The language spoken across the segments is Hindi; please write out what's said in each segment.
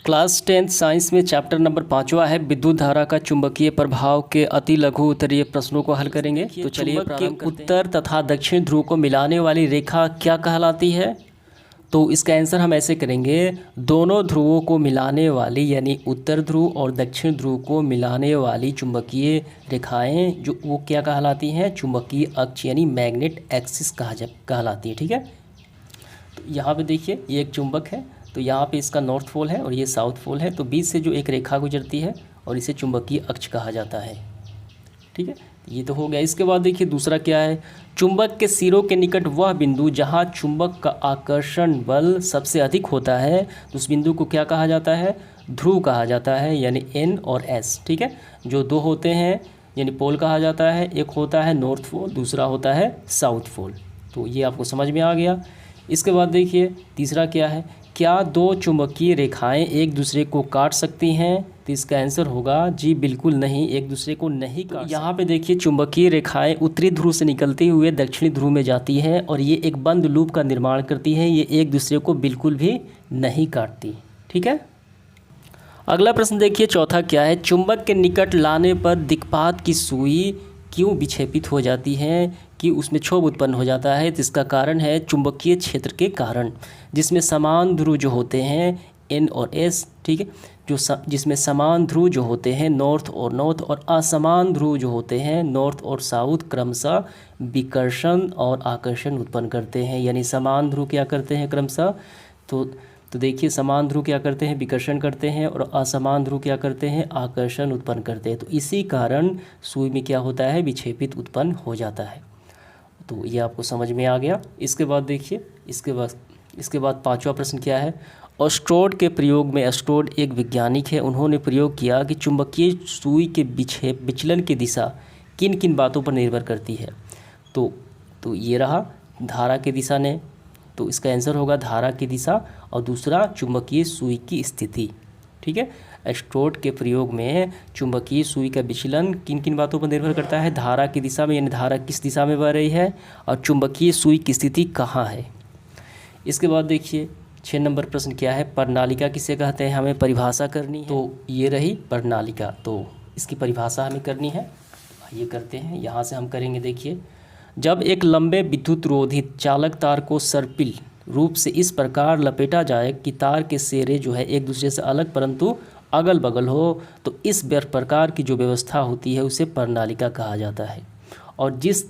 क्लास 10 साइंस में चैप्टर नंबर 5वां है विद्युत धारा का चुंबकीय प्रभाव के अति लघु उत्तरीय प्रश्नों को हल करेंगे। तो चलिए प्रारंभ करते हैं। उत्तर तथा दक्षिण ध्रुव को मिलाने वाली रेखा क्या कहलाती है? तो इसका आंसर हम ऐसे करेंगे, दोनों ध्रुवों को मिलाने वाली यानी उत्तर ध्रुव और दक्षिण ध्रुव को मिलाने वाली चुंबकीय रेखाएं जो वो क्या कहलाती हैं? चुंबकीय अक्ष यानी मैग्नेट एक्सिस कहलाती है। ठीक है, तो यहाँ पे देखिए ये एक चुंबक है, तो यहाँ पे इसका नॉर्थ पोल है और ये साउथ पोल है, तो बीच से जो एक रेखा गुजरती है और इसे चुंबकीय अक्ष कहा जाता है। ठीक है, ये तो हो गया। इसके बाद देखिए दूसरा क्या है, चुंबक के सिरों के निकट वह बिंदु जहाँ चुंबक का आकर्षण बल सबसे अधिक होता है, तो उस बिंदु को क्या कहा जाता है? ध्रुव कहा जाता है, यानी N और S। ठीक है, जो दो होते हैं यानी पोल कहा जाता है, एक होता है नॉर्थ पोल, दूसरा होता है साउथ पोल। तो ये आपको समझ में आ गया। इसके बाद देखिए तीसरा क्या है, क्या दो चुंबकीय रेखाएं एक दूसरे को काट सकती हैं? तो इसका आंसर होगा जी बिल्कुल नहीं, एक दूसरे को नहीं काट। यहाँ पे देखिए चुंबकीय रेखाएं उत्तरी ध्रुव से निकलते हुए दक्षिणी ध्रुव में जाती हैं और ये एक बंद लूप का निर्माण करती हैं, ये एक दूसरे को बिल्कुल भी नहीं काटती। ठीक है, अगला प्रश्न देखिए चौथा क्या है, चुंबक के निकट लाने पर दिक्पात की सुई क्यों विक्षेपित हो जाती है कि उसमें क्षोभ उत्पन्न हो जाता है? तो इसका कारण है चुंबकीय क्षेत्र के कारण, जिसमें समान ध्रुव जो होते हैं N और S। ठीक है, जिसमें समान ध्रुव जो होते हैं नॉर्थ और असमान ध्रुव जो होते हैं नॉर्थ और साउथ क्रमशः विकर्षण और आकर्षण उत्पन्न करते हैं। यानी समान ध्रुव क्या करते हैं क्रमशः, तो देखिए समान ध्रुव क्या करते हैं? विकर्षण करते हैं, और असमान ध्रुव क्या करते हैं? आकर्षण उत्पन्न करते हैं। तो इसी कारण सुई में क्या होता है? विक्षेपित उत्पन्न हो जाता है। तो ये आपको समझ में आ गया। इसके बाद देखिए इसके बाद पांचवा प्रश्न क्या है, ऑस्ट्रोड के प्रयोग में, ऑस्ट्रोड एक वैज्ञानिक है, उन्होंने प्रयोग किया कि चुंबकीय सुई के विचलन की दिशा किन किन बातों पर निर्भर करती है? तो ये रहा धारा की दिशा ने, तो इसका आंसर होगा धारा की दिशा, और दूसरा चुंबकीय सुई की स्थिति। ठीक है, ऑस्ट्रोड के प्रयोग में चुंबकीय सुई का विचलन किन किन बातों पर निर्भर करता है? धारा की दिशा में, यानी धारा किस दिशा में बह रही है, और चुंबकीय सुई की स्थिति कहाँ है। इसके बाद देखिए 6 नंबर प्रश्न क्या है, प्रणालिका किसे कहते हैं? हमें परिभाषा करनी है। तो ये रही प्रणालिका, तो इसकी परिभाषा हमें करनी है। ये करते हैं, यहाँ से हम करेंगे। देखिए, जब एक लंबे विद्युत रोधित चालक तार को सर्पिल रूप से इस प्रकार लपेटा जाए कि तार के सिरे जो है एक दूसरे से अलग परंतु अगल बगल हो, तो इस प्रकार की जो व्यवस्था होती है उसे प्रणालिका कहा जाता है। और जिस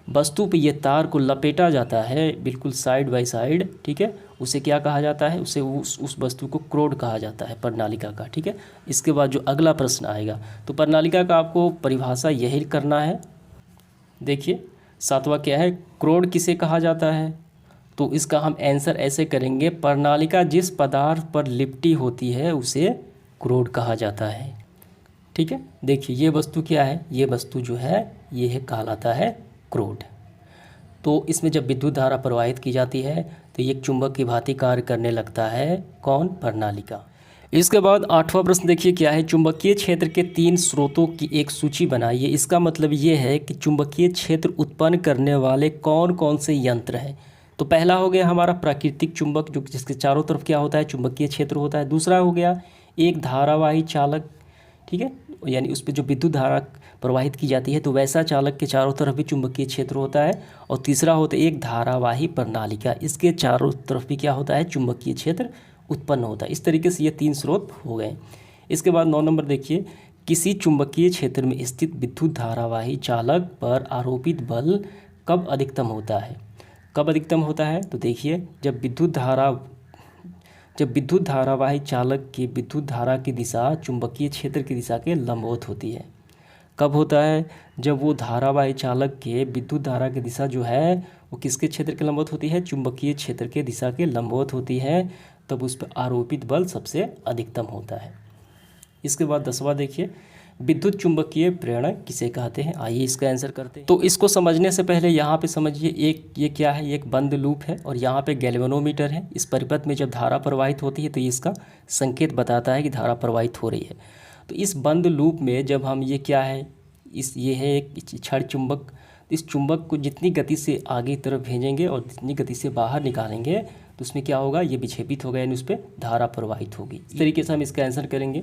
वस्तु पे ये तार को लपेटा जाता है बिल्कुल साइड बाय साइड, ठीक है, उसे क्या कहा जाता है? उसे उस वस्तु को क्रोड कहा जाता है, प्रणालिका का। ठीक है, इसके बाद जो अगला प्रश्न आएगा, तो प्रणालिका का आपको परिभाषा यही करना है। देखिए 7वां क्या है, क्रोड किसे कहा जाता है? तो इसका हम आंसर ऐसे करेंगे, प्रणालिका जिस पदार्थ पर लिपटी होती है उसे क्रोड कहा जाता है। ठीक है, देखिए ये वस्तु क्या है, ये वस्तु जो है ये है कहलाता है क्रोड। तो इसमें जब विद्युत धारा प्रवाहित की जाती है तो ये एक चुंबक की भांति कार्य करने लगता है, कौन? प्रणालिका। इसके बाद 8वां प्रश्न देखिए क्या है, चुंबकीय क्षेत्र के 3 स्रोतों की एक सूची बनाइए। इसका मतलब ये है कि चुंबकीय क्षेत्र उत्पन्न करने वाले कौन कौन से यंत्र हैं। तो पहला हो गया हमारा प्राकृतिक चुंबक, जो जिसके चारों तरफ क्या होता है? चुंबकीय क्षेत्र होता है। दूसरा हो गया एक धारावाही चालक, ठीक है, यानी उस पर जो विद्युत धारा प्रवाहित की जाती है तो वैसा चालक के चारों तरफ भी चुंबकीय क्षेत्र होता है। और तीसरा होता है एक धारावाही प्रणालिका, इसके चारों तरफ भी क्या होता है? चुंबकीय क्षेत्र उत्पन्न होता है। इस तरीके से ये 3 स्रोत हो गए। इसके बाद 9 नंबर देखिए, किसी चुंबकीय क्षेत्र में स्थित विद्युत धारावाही चालक पर आरोपित बल कब अधिकतम होता है? कब अधिकतम होता है? तो देखिए जब विद्युत धारावाही चालक की विद्युत धारा की दिशा चुंबकीय क्षेत्र की दिशा के लंबवत होती है। कब होता है? जब वो धारावाही चालक के विद्युत धारा की दिशा जो है वो किसके क्षेत्र के लंबवत होती है? चुंबकीय क्षेत्र के दिशा के लंबवत होती है, तब उस पर आरोपित बल सबसे अधिकतम होता है। इसके बाद 10वां देखिए, विद्युत चुंबकीय प्रेरण किसे कहते हैं? आइए इसका आंसर करते हैं। तो इसको समझने से पहले यहाँ पे समझिए, ये क्या है? ये एक बंद लूप है और यहाँ पे गैल्वेनोमीटर है। इस परिपथ में जब धारा प्रवाहित होती है तो ये इसका संकेत बताता है कि धारा प्रवाहित हो रही है। तो इस बंद लूप में जब हम ये क्या है, ये है एक क्षण चुंबक, इस चुंबक को जितनी गति से आगे की तरफ भेजेंगे और जितनी गति से बाहर निकालेंगे तो उसमें क्या होगा, ये विक्षेपित होगा यानी उस पर धारा प्रवाहित होगी। इस तरीके से हम इसका आंसर करेंगे।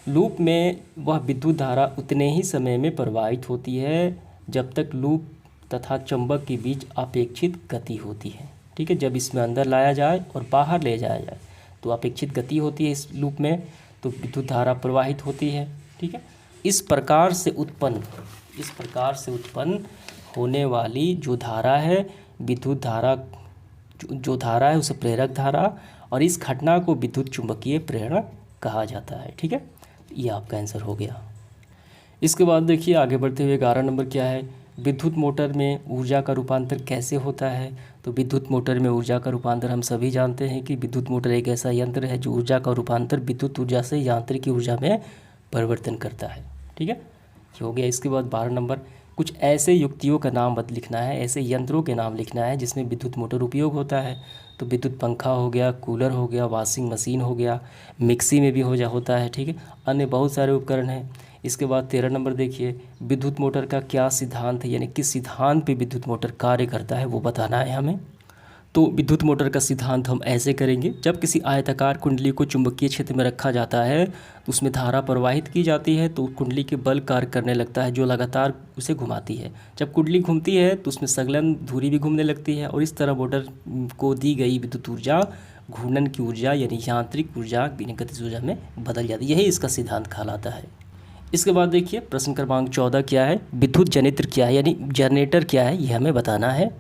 लूप में वह विद्युत धारा उतने ही समय में प्रवाहित होती है जब तक लूप तथा चुंबक के बीच अपेक्षित गति होती है। ठीक है, जब इसमें अंदर लाया जाए और बाहर ले जाया जाए तो अपेक्षित गति होती है इस लूप में, तो विद्युत धारा प्रवाहित होती है। ठीक है, इस प्रकार से उत्पन्न होने वाली जो धारा है, विद्युत धारा जो धारा है उसे प्रेरक धारा, और इस घटना को विद्युत चुंबकीय प्रेरण कहा जाता है। ठीक है, ये आपका आंसर हो गया। इसके बाद देखिए आगे बढ़ते हुए 11 नंबर क्या है, विद्युत मोटर में ऊर्जा का रूपांतर कैसे होता है। तो विद्युत मोटर में ऊर्जा का रूपांतर हम सभी जानते हैं कि विद्युत मोटर एक ऐसा यंत्र है जो ऊर्जा का रूपांतर विद्युत ऊर्जा से यांत्रिक ऊर्जा में परिवर्तन करता है। ठीक है, ये हो गया। इसके बाद 12 नंबर, कुछ ऐसे युक्तियों का नाम लिखना है, ऐसे यंत्रों के नाम लिखना है जिसमें विद्युत मोटर उपयोग होता है। तो विद्युत पंखा हो गया, कूलर हो गया, वॉशिंग मशीन हो गया, मिक्सी में भी होता है। ठीक है, अन्य बहुत सारे उपकरण हैं। इसके बाद 13 नंबर देखिए, विद्युत मोटर का क्या सिद्धांत है, यानी किस सिद्धांत पे विद्युत मोटर कार्य करता है वो बताना है हमें। तो विद्युत मोटर का सिद्धांत हम ऐसे करेंगे, जब किसी आयताकार कुंडली को चुंबकीय क्षेत्र में रखा जाता है तो उसमें धारा प्रवाहित की जाती है, तो कुंडली के बल कार्य करने लगता है जो लगातार उसे घुमाती है। जब कुंडली घूमती है तो उसमें संलग्न धुरी भी घूमने लगती है, और इस तरह मोटर को दी गई विद्युत ऊर्जा घूर्णन की ऊर्जा यानी यांत्रिक ऊर्जा गतिज ऊर्जा में बदल जाती है। यही इसका सिद्धांत कहलाता है। इसके बाद देखिए प्रश्न क्रमांक 14 क्या है, विद्युत जनित्र क्या है, यानी जनरेटर क्या है, यह हमें बताना है।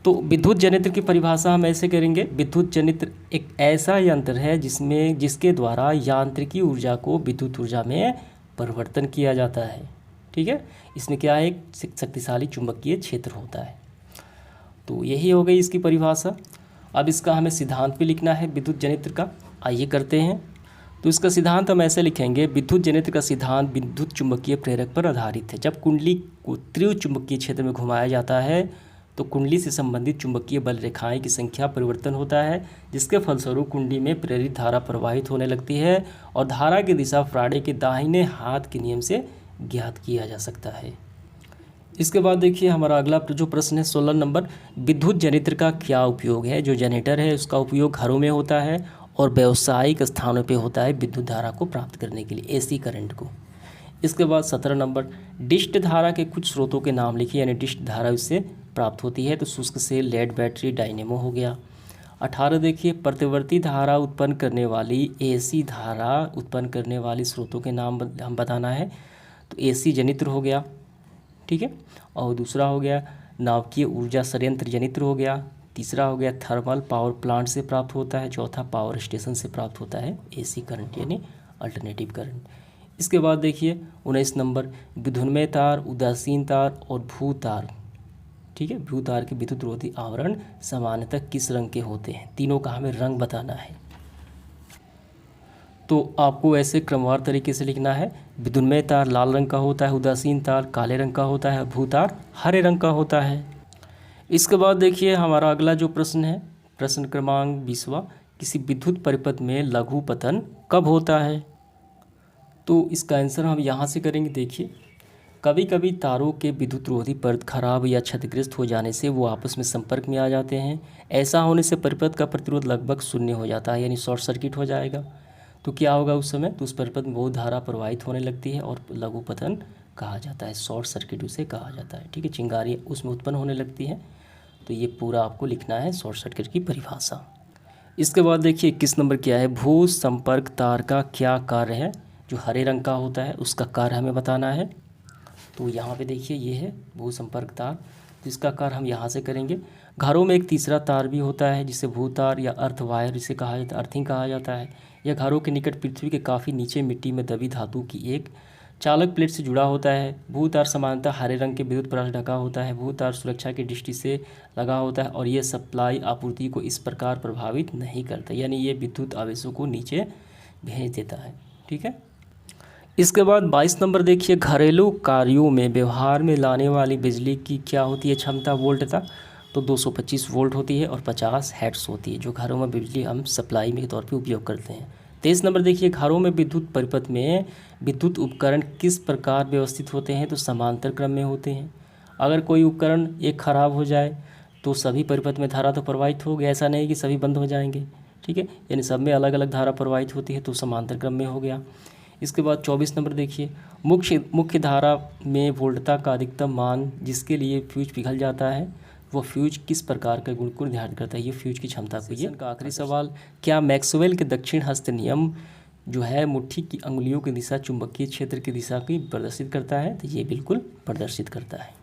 तो विद्युत जनित्र की परिभाषा हम ऐसे करेंगे, विद्युत जनित्र एक ऐसा यंत्र है जिसके द्वारा यांत्रिकी ऊर्जा को विद्युत ऊर्जा में परिवर्तन किया जाता है। ठीक है, इसमें क्या है, एक शक्तिशाली चुंबकीय क्षेत्र होता है। तो यही हो गई इसकी परिभाषा। अब इसका हमें सिद्धांत भी लिखना है विद्युत जनित्र का, आइए करते हैं। तो इसका सिद्धांत हम ऐसे लिखेंगे, विद्युत जनित्र का सिद्धांत विद्युत चुंबकीय प्रेरक पर आधारित है। जब कुंडली को तीव्र चुंबकीय क्षेत्र में घुमाया जाता है तो कुंडली से संबंधित चुंबकीय बल रेखाएं की संख्या परिवर्तन होता है, जिसके फलस्वरूप कुंडली में प्रेरित धारा प्रवाहित होने लगती है और धारा की दिशा फ्राडे के दाहिने हाथ के नियम से ज्ञात किया जा सकता है। इसके बाद देखिए हमारा अगला जो प्रश्न है 16 नंबर, विद्युत जनित्र का क्या उपयोग है। जो जनरेटर है उसका उपयोग घरों में होता है और व्यावसायिक स्थानों पे होता है विद्युत धारा को प्राप्त करने के लिए, एसी करंट को। इसके बाद 17 नंबर, डिस्ट धारा के कुछ स्रोतों के नाम लिखिए, यानी डिस्ट धारा इससे प्राप्त होती है। तो शुष्क सेल, लेड बैटरी, डायनेमो हो गया। 18 देखिए, प्रतिवर्ती धारा उत्पन्न करने वाली, एसी धारा उत्पन्न करने वाली स्रोतों के नाम हम बताना है। तो एसी जनित्र हो गया, ठीक है, और दूसरा हो गया नाभिकीय ऊर्जा संयंत्र जनित्र हो गया। तीसरा हो गया थर्मल पावर प्लांट से प्राप्त होता है। चौथा पावर स्टेशन से प्राप्त होता है एसी करंट यानी अल्टरनेटिव करंट। इसके बाद देखिए 19 नंबर, विद्युन्मय तार, उदासीन तार और भू तार। ठीक है, भू तार के विद्युत रोधी आवरण सामान्यतः किस रंग के होते हैं, तीनों का हमें रंग बताना है। तो आपको ऐसे क्रमवार तरीके से लिखना है, विद्युन्मय तार लाल रंग का होता है, उदासीन तार काले रंग का होता है, भू तार हरे रंग का होता है। इसके बाद देखिए हमारा अगला जो प्रश्न है, प्रश्न क्रमांक 20वां, किसी विद्युत परिपथ में लघु पतन कब होता है। तो इसका आंसर हम यहाँ से करेंगे। देखिए कभी कभी तारों के विद्युत रोधी परत खराब या क्षतिग्रस्त हो जाने से वो आपस में संपर्क में आ जाते हैं। ऐसा होने से परिपथ का प्रतिरोध लगभग शून्य हो जाता है, यानी शॉर्ट सर्किट हो जाएगा। तो क्या होगा उस समय, तो उस परिपथ में बहुत धारा प्रवाहित होने लगती है और लघु पतन कहा जाता है, शॉर्ट सर्किट उसे कहा जाता है। ठीक है, चिंगारी उसमें उत्पन्न होने लगती है। तो ये पूरा आपको लिखना है शॉर्ट सर्किट की परिभाषा। इसके बाद देखिए 21 नंबर क्या है, भू संपर्क तार का क्या कार्य है। जो हरे रंग का होता है उसका कार्य हमें बताना है। तो यहाँ पे देखिए ये है भू संपर्क तार, तो इसका कार्य हम यहाँ से करेंगे। घरों में एक तीसरा तार भी होता है जिसे भू तार या अर्थ वायर जिसे कहा जाता है, अर्थिंग कहा जाता है। यह घरों के निकट पृथ्वी के काफ़ी नीचे मिट्टी में दबी धातु की एक चालक प्लेट से जुड़ा होता है। भू तार सामान्यतः हरे रंग के विद्युत प्रकाश ढका होता है। भू तार सुरक्षा की दृष्टि से लगा होता है और ये सप्लाई आपूर्ति को इस प्रकार प्रभावित नहीं करता, यानी ये विद्युत आवेशों को नीचे भेज देता है। ठीक है, इसके बाद 22 नंबर देखिए, घरेलू कार्यों में व्यवहार में लाने वाली बिजली की क्या होती है क्षमता, वोल्टता। तो 225 वोल्ट होती है और 50 हैट्स होती है, जो घरों में बिजली हम सप्लाई में के तौर पे उपयोग करते हैं। 23 नंबर देखिए, घरों में विद्युत परिपथ में विद्युत उपकरण किस प्रकार व्यवस्थित होते हैं। तो समांतर क्रम में होते हैं। अगर कोई उपकरण एक खराब हो जाए तो सभी परिपथ में धारा तो प्रवाहित होगी, ऐसा नहीं कि सभी बंद हो जाएंगे। ठीक है, यानी सब में अलग अलग धारा प्रवाहित होती है, तो समांतर क्रम में हो गया। इसके बाद 24 नंबर देखिए, मुख्य धारा में वोल्टता का अधिकतम मान जिसके लिए फ्यूज पिघल जाता है वो फ्यूज किस प्रकार के गुण को निर्धारित करता है। ये फ्यूज की क्षमता को। ये का आखिरी सवाल, क्या मैक्सवेल के दक्षिण हस्त नियम जो है मुट्ठी की अंगुलियों की दिशा चुंबकीय क्षेत्र की दिशा की प्रदर्शित करता है। तो ये बिल्कुल प्रदर्शित करता है।